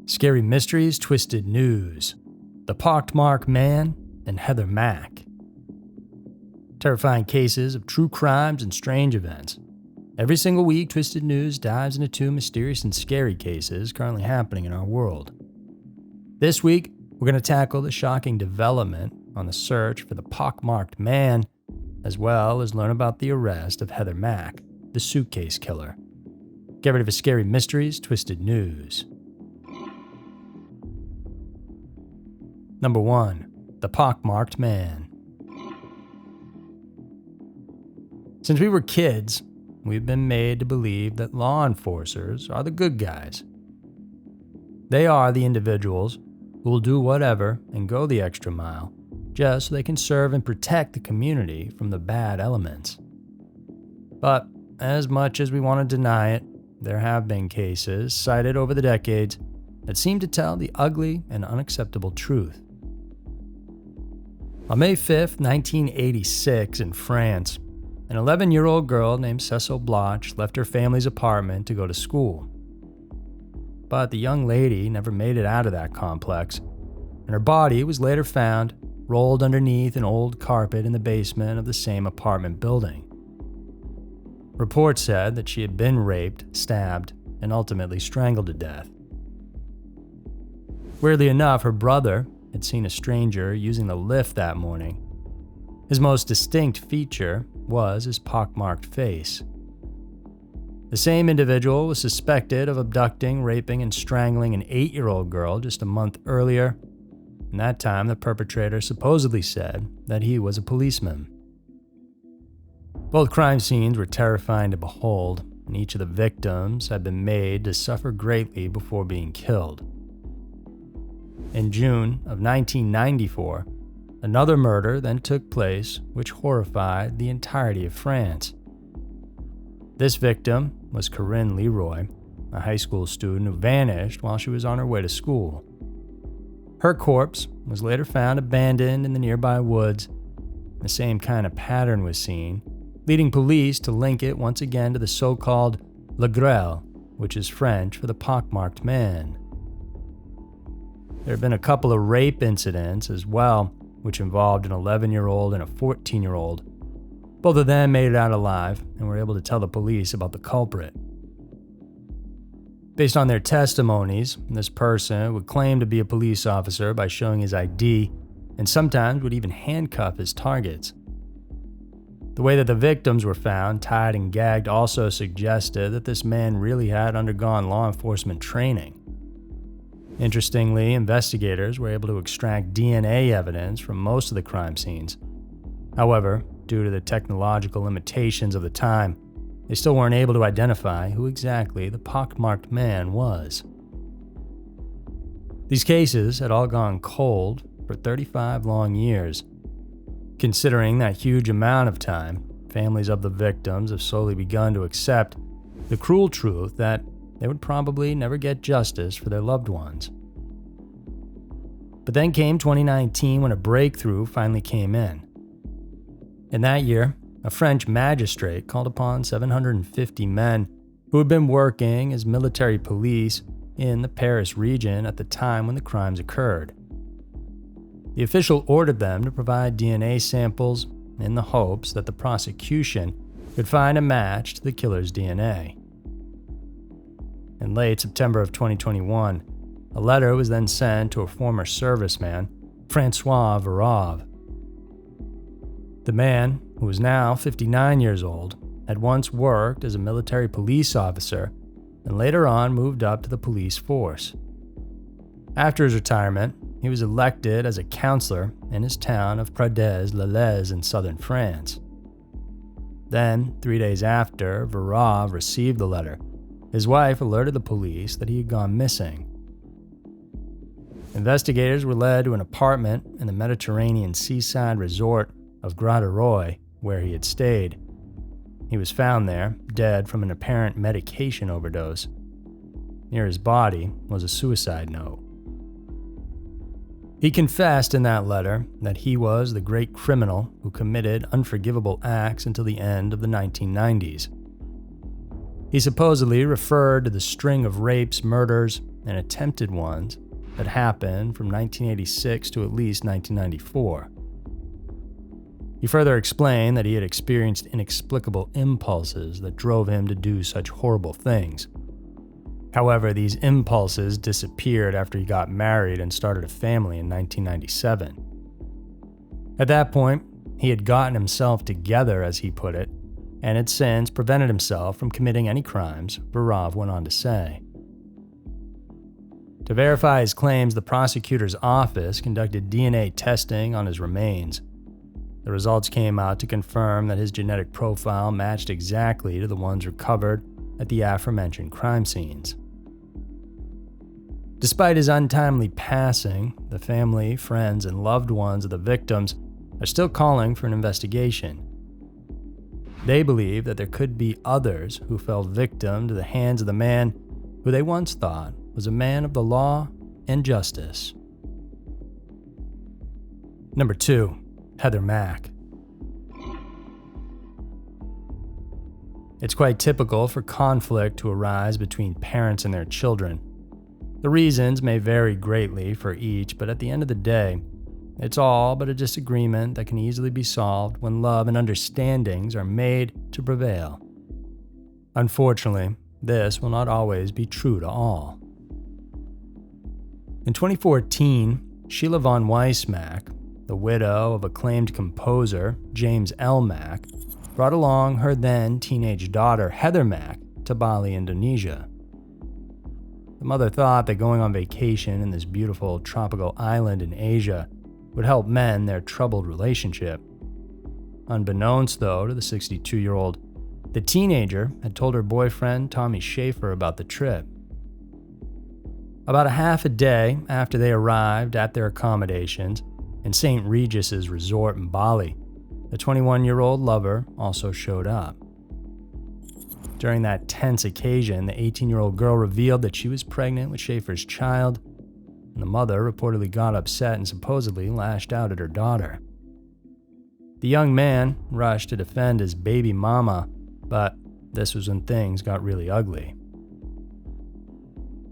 Scary Mysteries, Twisted News, The Pockmarked Man, and Heather Mack. Terrifying cases of true crimes and strange events. Every single week, Twisted News dives into two mysterious and scary cases currently happening in our world. This week, we're going to tackle the shocking development on the search for the Pockmarked Man, as well as learn about the arrest of Heather Mack, the Suitcase Killer. Get ready for Scary Mysteries, Twisted News. Number 1. The Pockmarked Man. Since we were kids, we've been made to believe that law enforcers are the good guys. They are the individuals who will do whatever and go the extra mile just so they can serve and protect the community from the bad elements. But as much as we want to deny it, there have been cases cited over the decades that seem to tell the ugly and unacceptable truth. On May 5, 1986, in France, an 11-year-old girl named Cecile Bloch left her family's apartment to go to school. But the young lady never made it out of that complex, and her body was later found rolled underneath an old carpet in the basement of the same apartment building. Reports said that she had been raped, stabbed, and ultimately strangled to death. Weirdly enough, her brother had seen a stranger using the lift that morning. His most distinct feature was his pockmarked face. The same individual was suspected of abducting, raping, and strangling an 8-year-old girl just a month earlier, and that time the perpetrator supposedly said that he was a policeman. Both crime scenes were terrifying to behold, and each of the victims had been made to suffer greatly before being killed. In June of 1994, another murder then took place which horrified the entirety of France. This victim was Corinne Leroy, a high school student who vanished while she was on her way to school. Her corpse was later found abandoned in the nearby woods. The same kind of pattern was seen, leading police to link it once again to the so-called Le Grêle, which is French for the pockmarked man. There have been a couple of rape incidents as well, which involved an 11-year-old and a 14-year-old. Both of them made it out alive and were able to tell the police about the culprit. Based on their testimonies, this person would claim to be a police officer by showing his ID and sometimes would even handcuff his targets. The way that the victims were found, tied and gagged, also suggested that this man really had undergone law enforcement training. Interestingly, investigators were able to extract DNA evidence from most of the crime scenes. However, due to the technological limitations of the time, they still weren't able to identify who exactly the pockmarked man was. These cases had all gone cold for 35 long years. Considering that huge amount of time, families of the victims have slowly begun to accept the cruel truth that they would probably never get justice for their loved ones. But then came 2019 when a breakthrough finally came in. In that year, a French magistrate called upon 750 men who had been working as military police in the Paris region at the time when the crimes occurred. The official ordered them to provide DNA samples in the hopes that the prosecution could find a match to the killer's DNA. In late September of 2021, a letter was then sent to a former serviceman, Francois Verave. The man, who was now 59 years old, had once worked as a military police officer and later on moved up to the police force. After his retirement, he was elected as a councillor in his town of Prades-les-Lez in southern France. Then, 3 days after Verave received the letter, his wife alerted the police that he had gone missing. Investigators were led to an apartment in the Mediterranean seaside resort of Graderoy, where he had stayed. He was found there, dead from an apparent medication overdose. Near his body was a suicide note. He confessed in that letter that he was the great criminal who committed unforgivable acts until the end of the 1990s. He supposedly referred to the string of rapes, murders, and attempted ones that happened from 1986 to at least 1994. He further explained that he had experienced inexplicable impulses that drove him to do such horrible things. However, these impulses disappeared after he got married and started a family in 1997. At that point, he had gotten himself together, as he put it, and had since prevented himself from committing any crimes, Varov went on to say. To verify his claims, the prosecutor's office conducted DNA testing on his remains. The results came out to confirm that his genetic profile matched exactly to the ones recovered at the aforementioned crime scenes. Despite his untimely passing, the family, friends, and loved ones of the victims are still calling for an investigation. They believe that there could be others who fell victim to the hands of the man who they once thought was a man of the law and justice. Number 2. Heather Mack. It's quite typical for conflict to arise between parents and their children. The reasons may vary greatly for each, but at the end of the day, it's all but a disagreement that can easily be solved when love and understandings are made to prevail. Unfortunately, this will not always be true to all. In 2014, Sheila von Weissmack, the widow of acclaimed composer James L. Mack, brought along her then teenage daughter Heather Mack to Bali, Indonesia. The mother thought that going on vacation in this beautiful tropical island in Asia would help mend their troubled relationship. Unbeknownst, though, to the 62-year-old, the teenager had told her boyfriend Tommy Schaefer about the trip. About a half a day after they arrived at their accommodations in St. Regis's resort in Bali, the 21-year-old lover also showed up. During that tense occasion, the 18-year-old girl revealed that she was pregnant with Schaefer's child, and the mother reportedly got upset and supposedly lashed out at her daughter. The young man rushed to defend his baby mama, but this was when things got really ugly.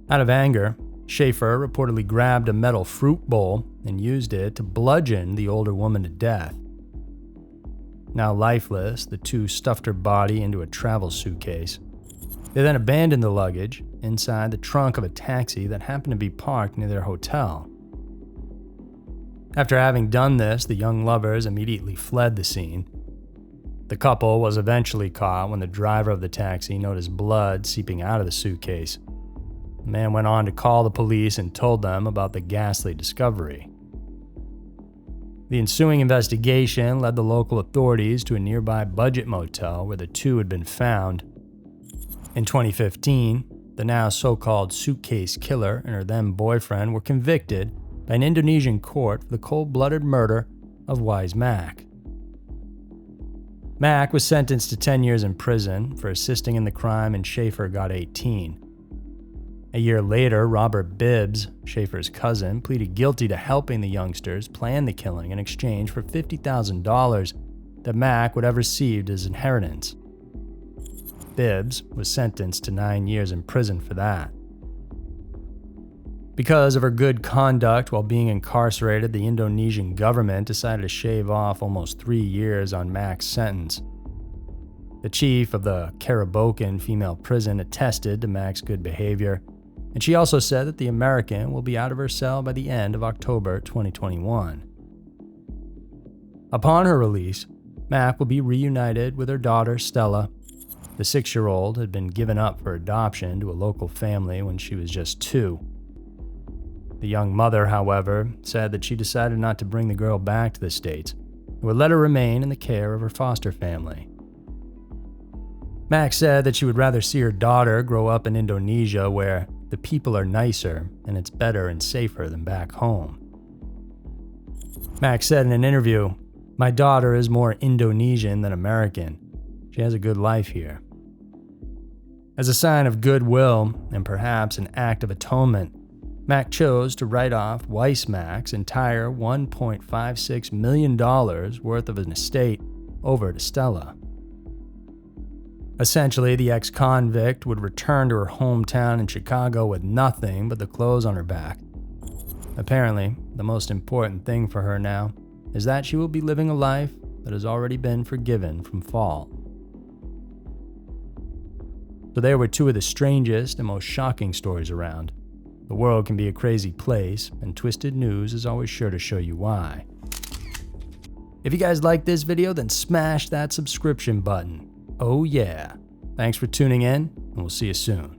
Out of anger, Schaefer reportedly grabbed a metal fruit bowl and used it to bludgeon the older woman to death. Now lifeless, the two stuffed her body into a travel suitcase. They then abandoned the luggage inside the trunk of a taxi that happened to be parked near their hotel. After having done this, the young lovers immediately fled the scene. The couple was eventually caught when the driver of the taxi noticed blood seeping out of the suitcase. The man went on to call the police and told them about the ghastly discovery. The ensuing investigation led the local authorities to a nearby budget motel where the two had been found. In 2015, the now so-called Suitcase Killer and her then boyfriend were convicted by an Indonesian court for the cold-blooded murder of Mack. Mack was sentenced to 10 years in prison for assisting in the crime, and Schaefer got 18. A year later, Robert Bibbs, Schaefer's cousin, pleaded guilty to helping the youngsters plan the killing in exchange for $50,000 that Mack would have received as inheritance. Bibbs was sentenced to 9 years in prison for that. Because of her good conduct while being incarcerated, the Indonesian government decided to shave off almost 3 years on Mack's sentence. The chief of the Karabokan female prison attested to Mack's good behavior, and she also said that the American will be out of her cell by the end of October 2021. Upon her release, Mack will be reunited with her daughter Stella. The 6-year-old had been given up for adoption to a local family when she was just 2. The young mother, however, said that she decided not to bring the girl back to the States and would let her remain in the care of her foster family. Mack said that she would rather see her daughter grow up in Indonesia, where the people are nicer and it's better and safer than back home. Mack said in an interview, "My daughter is more Indonesian than American. She has a good life here." As a sign of goodwill and perhaps an act of atonement, Mack chose to write off Weissmack's entire $1.56 million worth of an estate over to Stella. Essentially, the ex-convict would return to her hometown in Chicago with nothing but the clothes on her back. Apparently, the most important thing for her now is that she will be living a life that has already been forgiven from fall. So there were two of the strangest and most shocking stories around. The world can be a crazy place, and Twisted News is always sure to show you why. If you guys like this video, then smash that subscription button. Oh yeah. Thanks for tuning in, and we'll see you soon.